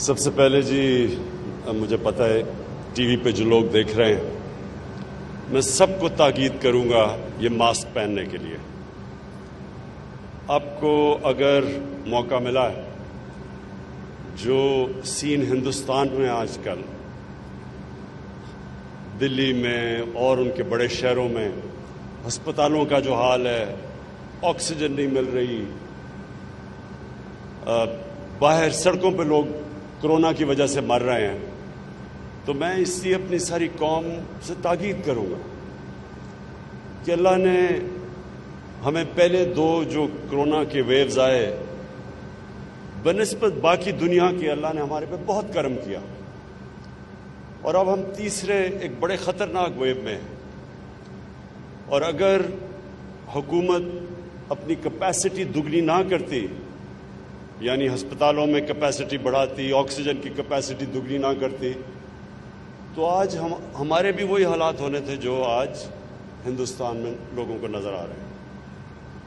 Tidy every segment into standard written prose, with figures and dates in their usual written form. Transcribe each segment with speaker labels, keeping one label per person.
Speaker 1: سب سے پہلے جی مجھے پتہ ہے ٹی وی پہ جو لوگ دیکھ رہے ہیں، میں سب کو تاکید کروں گا یہ ماسک پہننے کے لیے۔ آپ کو اگر موقع ملا ہے، جو سین ہندوستان میں آج کل دلی میں اور ان کے بڑے شہروں میں ہسپتالوں کا جو حال ہے، آکسیجن نہیں مل رہی، باہر سڑکوں پہ لوگ کورونا کی وجہ سے مر رہے ہیں، تو میں اس لیے اپنی ساری قوم سے تاکید کروں گا کہ اللہ نے ہمیں پہلے دو جو کورونا کے ویوز آئے، بنسبت باقی دنیا کی اللہ نے ہمارے پہ بہت کرم کیا، اور اب ہم تیسرے ایک بڑے خطرناک ویو میں ہیں۔ اور اگر حکومت اپنی کیپیسٹی دگنی نہ کرتی، یعنی ہسپتالوں میں کیپیسٹی بڑھاتی، آکسیجن کی کیپیسٹی دگنی نہ کرتی، تو آج ہمارے بھی وہی حالات ہونے تھے جو آج ہندوستان میں لوگوں کو نظر آ رہے ہیں۔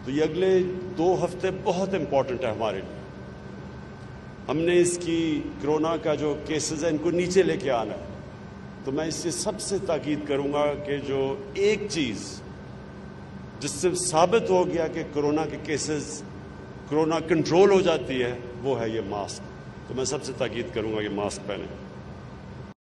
Speaker 1: تو یہ اگلے 2 ہفتے بہت امپورٹنٹ ہے ہمارے لیے۔ ہم نے اس کی کورونا کا جو کیسز ہیں ان کو نیچے لے کے آنا ہے۔ تو میں اس سے سب سے تاکید کروں گا کہ جو ایک چیز جس سے ثابت ہو گیا کہ کورونا کے کیسز، کورونا کنٹرول ہو جاتی ہے، وہ ہے یہ ماسک۔ تو میں سب سے تاکید کروں گا کہ ماسک پہنیں۔